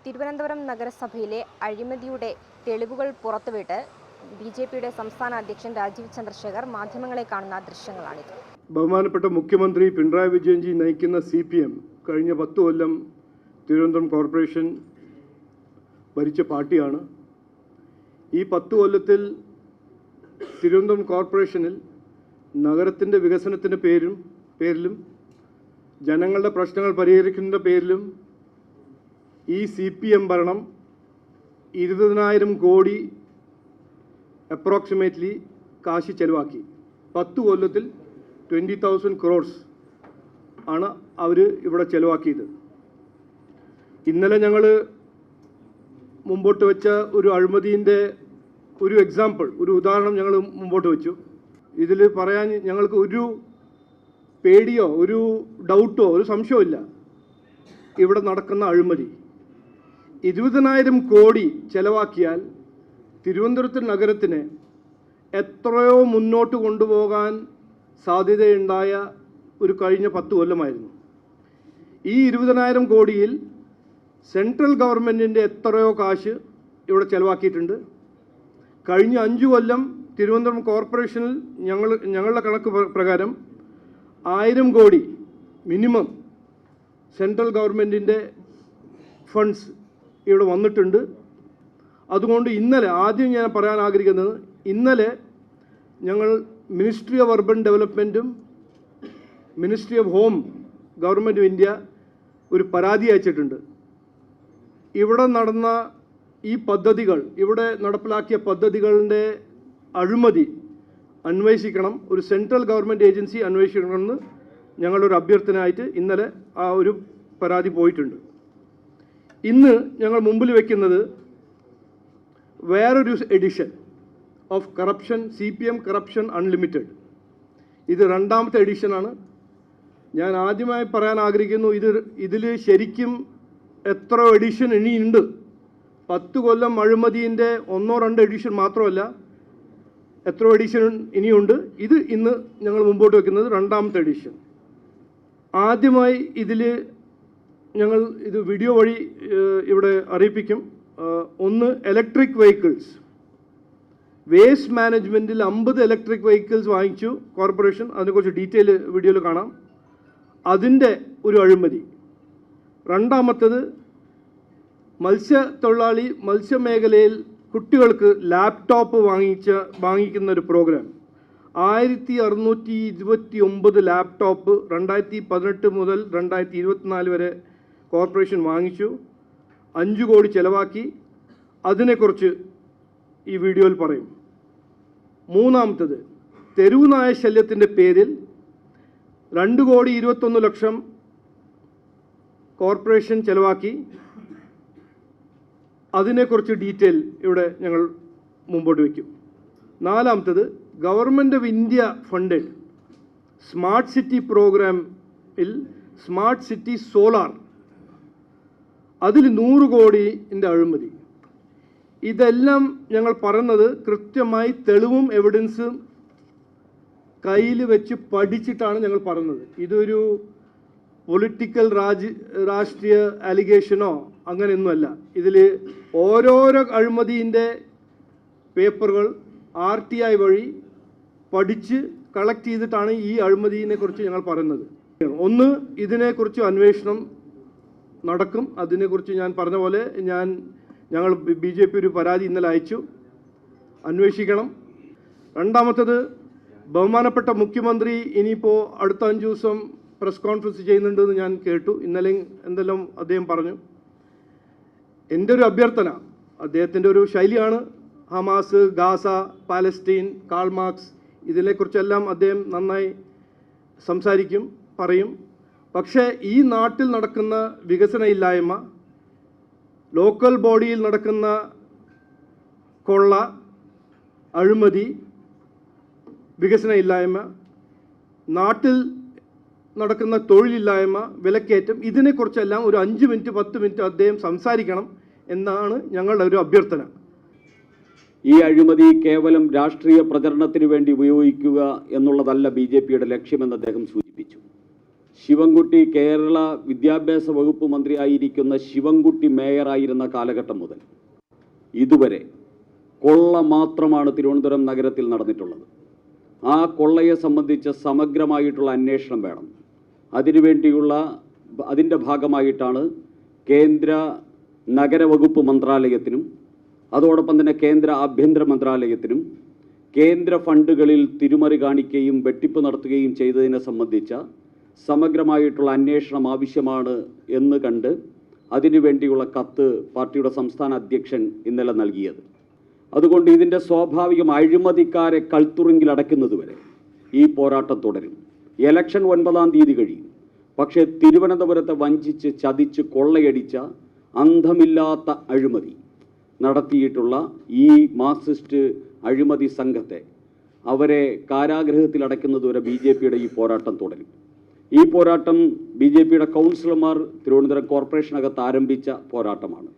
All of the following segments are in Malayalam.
തിരുവനന്തപുരം നഗരസഭയിലെ അഴിമതിയുടെ തെളിവുകൾ പുറത്തുവിട്ട് ബിജെപിയുടെ സംസ്ഥാന അധ്യക്ഷൻ രാജീവ് ചന്ദ്രശേഖർ മാധ്യമങ്ങളെ കാണുന്ന ദൃശ്യങ്ങളാണിത്. ബഹുമാനപ്പെട്ട മുഖ്യമന്ത്രി പിണറായി വിജയൻജി നയിക്കുന്ന CPM കഴിഞ്ഞ 10 കൊല്ലം തിരുവനന്തപുരം കോർപ്പറേഷൻ ഭരിച്ച പാർട്ടിയാണ്. ഈ 10 കൊല്ലത്തിൽ തിരുവനന്തപുരം കോർപ്പറേഷനിൽ നഗരത്തിൻ്റെ വികസനത്തിൻ്റെ പേരിലും ജനങ്ങളുടെ പ്രശ്നങ്ങൾ പരിഹരിക്കുന്നതിൻ്റെ പേരിലും ഈ CPM ഭരണം 20,000 കോടി അപ്രോക്സിമേറ്റ്ലി കാശ് ചെലവാക്കി. 10 കൊല്ലത്തിൽ 20,000 crores ആണ് അവർ ഇവിടെ ചെലവാക്കിയത്. ഇന്നലെ ഞങ്ങൾ മുമ്പോട്ട് വെച്ച ഒരു അഴിമതിൻ്റെ ഒരു എക്സാമ്പിൾ, ഒരു ഉദാഹരണം ഞങ്ങൾ മുമ്പോട്ട് വെച്ചു. ഇതിൽ പറയാൻ ഞങ്ങൾക്ക് ഒരു പേടിയോ ഒരു ഡൗട്ടോ ഒരു സംശയമില്ല. ഇവിടെ നടക്കുന്ന അഴിമതി 20,000 കോടി ചെലവാക്കിയാൽ തിരുവനന്തപുരത്ത് നഗരത്തിനെ എത്രയോ മുന്നോട്ട് കൊണ്ടുപോകാൻ സാധ്യതയുണ്ടായ ഒരു കഴിഞ്ഞ 10 കൊല്ലമായിരുന്നു. ഈ 20,000 കോടിയിൽ സെൻട്രൽ ഗവൺമെൻറ്റിൻ്റെ എത്രയോ കാശ് ഇവിടെ ചെലവാക്കിയിട്ടുണ്ട്. കഴിഞ്ഞ 5 കൊല്ലം തിരുവനന്തപുരം കോർപ്പറേഷനിൽ ഞങ്ങളുടെ കണക്ക് പ്രകാരം 1000 കോടി മിനിമം സെൻട്രൽ ഗവൺമെൻറ്റിൻ്റെ ഫണ്ട്സ് ഇവിടെ വന്നിട്ടുണ്ട്. അതുകൊണ്ട് ഇന്നലെ ആദ്യം ഞാൻ പറയാൻ ആഗ്രഹിക്കുന്നത്, ഇന്നലെ ഞങ്ങൾ മിനിസ്ട്രി ഓഫ് അർബൻ ഡെവലപ്മെൻറ്റും ministry of home government of India ഒരു പരാതി അയച്ചിട്ടുണ്ട്. ഇവിടെ നടന്ന ഈ പദ്ധതികൾ, ഇവിടെ നടപ്പിലാക്കിയ പദ്ധതികളുടെ അഴിമതി അന്വേഷിക്കണം, ഒരു സെൻട്രൽ ഗവൺമെൻറ് ഏജൻസി അന്വേഷിക്കണമെന്ന് ഞങ്ങളൊരു അഭ്യർത്ഥനയായിട്ട് ഇന്നലെ ആ ഒരു പരാതി പോയിട്ടുണ്ട്. ഇന്ന് ഞങ്ങൾ മുമ്പിൽ വയ്ക്കുന്നത് വേറൊരു edition of corruption, CPM corruption unlimited. ഇത് 2ാമത്തെ എഡിഷനാണ്. ഞാൻ ആദ്യമായി പറയാൻ ആഗ്രഹിക്കുന്നു, ഇതിൽ ശരിക്കും എത്ര എഡിഷൻ ഇനിയുണ്ട്. 10 കൊല്ലം അഴിമതിൻ്റെ 1-2 എഡിഷൻ മാത്രമല്ല, എത്ര എഡിഷൻ ഇനിയുണ്ട്. ഇത് ഇന്ന് ഞങ്ങൾ മുമ്പോട്ട് വയ്ക്കുന്നത് 2ാമത്തെ എഡിഷൻ. ആദ്യമായി ഇതിൽ ഞങ്ങൾ ഇത് വീഡിയോ വഴി ഇവിടെ അറിയിപ്പിക്കും. ഒന്ന്, ഇലക്ട്രിക് വെഹിക്കിൾസ്. വേസ്റ്റ് മാനേജ്മെൻറ്റിൽ 50 ഇലക്ട്രിക് വെഹിക്കിൾസ് വാങ്ങിച്ചു കോർപ്പറേഷൻ. അതിനെക്കുറിച്ച് ഡീറ്റെയിൽ വീഡിയോയിൽ കാണാം. അതിൻ്റെ ഒരു അഴിമതി. 2ാമത്തേത്, മത്സ്യമേഖലയിൽ കുട്ടികൾക്ക് ലാപ്ടോപ്പ് വാങ്ങിക്കുന്ന ഒരു പ്രോഗ്രാം. 1629 ലാപ്ടോപ്പ് 2018 മുതൽ 2024 വരെ കോർപ്പറേഷൻ വാങ്ങിച്ചു. 5 കോടി ചെലവാക്കി. അതിനെക്കുറിച്ച് ഈ വീഡിയോയിൽ പറയും. 3ാമത്തേത്, തെരുവ് നായ ശല്യത്തിൻ്റെ പേരിൽ 2,21,00,000 കോർപ്പറേഷൻ ചെലവാക്കി. അതിനെക്കുറിച്ച് ഡീറ്റെയിൽ ഇവിടെ ഞങ്ങൾ മുമ്പോട്ട് വയ്ക്കും. 4ാമത്തേത്, government of India funded smart city പ്രോഗ്രാമിൽ സ്മാർട്ട് സിറ്റി സോളാർ, അതിൽ 100 കോടിൻ്റെ അഴിമതി. ഇതെല്ലാം ഞങ്ങൾ പറയുന്നത് കൃത്യമായി തെളിവും എവിഡൻസും കയ്യിൽ വെച്ച് പഠിച്ചിട്ടാണ് ഞങ്ങൾ പറയുന്നത്. ഇതൊരു പൊളിറ്റിക്കൽ രാഷ്ട്രീയ അലിഗേഷനോ അങ്ങനെയൊന്നുമല്ല. ഇതിൽ ഓരോരോ അഴിമതിൻ്റെ പേപ്പറുകൾ RTI വഴി പഠിച്ച് കളക്ട് ചെയ്തിട്ടാണ് ഈ അഴിമതിയെക്കുറിച്ച് ഞങ്ങൾ പറയുന്നത്. ഒന്ന്, ഇതിനെക്കുറിച്ച് അന്വേഷണം നടക്കും. അതിനെക്കുറിച്ച് ഞാൻ പറഞ്ഞ പോലെ ഞങ്ങൾ BJP ഒരു പരാതി ഇന്നലെ അയച്ചു, അന്വേഷിക്കണം. 2ാമത്തേത്, ബഹുമാനപ്പെട്ട മുഖ്യമന്ത്രി ഇനിയിപ്പോൾ അടുത്ത 5 ദിവസം പ്രസ് കോൺഫറൻസ് ചെയ്യുന്നുണ്ടെന്ന് ഞാൻ കേട്ടു. ഇന്നലെ എന്തെല്ലാം അദ്ദേഹം പറഞ്ഞു. എൻ്റെ ഒരു അഭ്യർത്ഥന, അദ്ദേഹത്തിൻ്റെ ഒരു ശൈലിയാണ്, Hamas, Gaza, Palestine, Karl Marx, ഇതിനെക്കുറിച്ചെല്ലാം അദ്ദേഹം നന്നായി സംസാരിക്കും, പറയും. പക്ഷേ ഈ നാട്ടിൽ നടക്കുന്ന വികസന ഇല്ലായ്മ, ലോക്കൽ ബോഡിയിൽ നടക്കുന്ന കൊള്ള, അഴിമതി, വികസന ഇല്ലായ്മ, നാട്ടിൽ നടക്കുന്ന തൊഴിലില്ലായ്മ, വിലക്കയറ്റം, ഇതിനെക്കുറിച്ചെല്ലാം ഒരു 5 മിനിറ്റ് 10 മിനിറ്റ് അദ്ദേഹം സംസാരിക്കണം എന്നാണ് ഞങ്ങളുടെ ഒരു അഭ്യർത്ഥന. ഈ അഴിമതി കേവലം രാഷ്ട്രീയ പ്രചരണത്തിന് വേണ്ടി ഉപയോഗിക്കുക എന്നുള്ളതല്ല BJPയുടെ ലക്ഷ്യമെന്ന് അദ്ദേഹം സൂചിപ്പിച്ചു. ശിവൻകുട്ടി കേരള വിദ്യാഭ്യാസ വകുപ്പ് മന്ത്രിയായിരിക്കുന്ന ശിവൻകുട്ടി മേയറായിരുന്ന കാലഘട്ടം മുതൽ ഇതുവരെ കൊള്ള മാത്രമാണ് തിരുവനന്തപുരം നഗരത്തിൽ നടന്നിട്ടുള്ളത്. ആ കൊള്ളയെ സംബന്ധിച്ച് സമഗ്രമായിട്ടുള്ള അന്വേഷണം വേണം. അതിൻ്റെ ഭാഗമായിട്ടാണ് കേന്ദ്ര നഗരവകുപ്പ് മന്ത്രാലയത്തിനും അതോടൊപ്പം തന്നെ കേന്ദ്ര ആഭ്യന്തര മന്ത്രാലയത്തിനും കേന്ദ്ര ഫണ്ടുകളിൽ തിരിമറി കാണിക്കുകയും വെട്ടിപ്പ് നടത്തുകയും ചെയ്തതിനെ സംബന്ധിച്ച സമഗ്രമായിട്ടുള്ള അന്വേഷണം ആവശ്യമാണ് എന്ന് കണ്ട് അതിനുവേണ്ടിയുള്ള കത്ത് പാർട്ടിയുടെ സംസ്ഥാന അധ്യക്ഷൻ ഇന്നലെ നൽകിയത്. അതുകൊണ്ട് ഇതിൻ്റെ സ്വാഭാവികം അഴിമതിക്കാരെ കൽത്തുറുങ്കിൽ അടയ്ക്കുന്നതുവരെ ഈ പോരാട്ടം തുടരും. ഇലക്ഷൻ 9-ാം തീയതി കഴിയും. പക്ഷേ തിരുവനന്തപുരത്തെ വഞ്ചിച്ച് ചതിച്ച് കൊള്ളയടിച്ച അന്തമില്ലാത്ത അഴിമതി നടത്തിയിട്ടുള്ള ഈ മാർക്സിസ്റ്റ് അഴിമതി സംഘത്തെ അവരെ കാരാഗൃഹത്തിൽ അടയ്ക്കുന്നതുവരെ BJPയുടെ ഈ പോരാട്ടം തുടരും. ഈ പോരാട്ടം BJPയുടെ കൗൺസിലർമാർ തിരുവനന്തപുരം കോർപ്പറേഷനകത്ത് ആരംഭിച്ച പോരാട്ടമാണ്.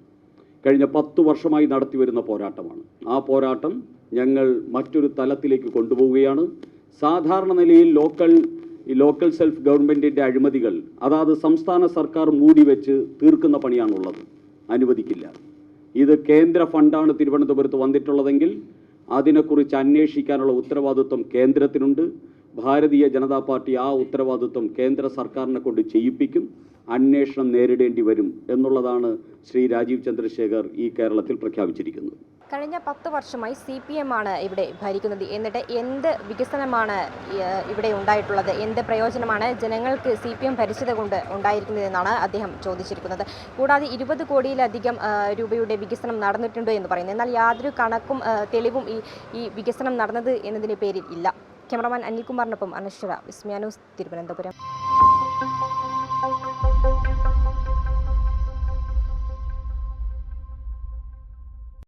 കഴിഞ്ഞ 10 വർഷമായി നടത്തിവരുന്ന പോരാട്ടമാണ്. ആ പോരാട്ടം ഞങ്ങൾ മറ്റൊരു തലത്തിലേക്ക് കൊണ്ടുപോവുകയാണ്. സാധാരണ നിലയിൽ ലോക്കൽ സെൽഫ് ഗവൺമെൻറ്റിൻ്റെ അഴിമതികൾ അതാത് സംസ്ഥാന സർക്കാർ മൂടിവെച്ച് തീർക്കുന്ന പണിയാണുള്ളത്. അനുവദിക്കില്ല. ഇത് കേന്ദ്ര ഫണ്ടാണ് തിരുവനന്തപുരത്ത് വന്നിട്ടുള്ളതെങ്കിൽ അതിനെക്കുറിച്ച് അന്വേഷിക്കാനുള്ള ഉത്തരവാദിത്വം കേന്ദ്രത്തിനുണ്ട്. ഭാരതീയ ജനതാ പാർട്ടി ആ ഉത്തരവാദിത്വം കേന്ദ്ര സർക്കാരിനെ കൊണ്ട് ചെയ്യിപ്പിക്കും. അന്വേഷണം നേരിടേണ്ടി വരും എന്നുള്ളതാണ് ശ്രീ രാജീവ് ചന്ദ്രശേഖർ ഈ കേരളത്തിൽ പ്രഖ്യാപിച്ചിരിക്കുന്നത്. കഴിഞ്ഞ 10 വർഷമായി CPM ആണ് ഇവിടെ ഭരിക്കുന്നത്. എന്നിട്ട് എന്ത് വികസനമാണ് ഇവിടെ ഉണ്ടായിട്ടുള്ളത്? എന്ത് പ്രയോജനമാണ് ജനങ്ങൾക്ക് CPM ഭരിച്ചത് കൊണ്ട് ഉണ്ടായിരിക്കുന്നതെന്നാണ് അദ്ദേഹം ചോദിച്ചിരിക്കുന്നത്. കൂടാതെ 20 കോടിയിലധികം രൂപയുടെ വികസനം നടന്നിട്ടുണ്ട് എന്ന് പറയുന്നു. എന്നാൽ യാതൊരു കണക്കും തെളിവും ഈ വികസനം നടന്നത് എന്നതിന് പേരിൽ ഇല്ല. ക്യാമറമാൻ അനിൽകുമാറിനൊപ്പം അനശ്വര, വിസ്മയ ന്യൂസ്, തിരുവനന്തപുരം.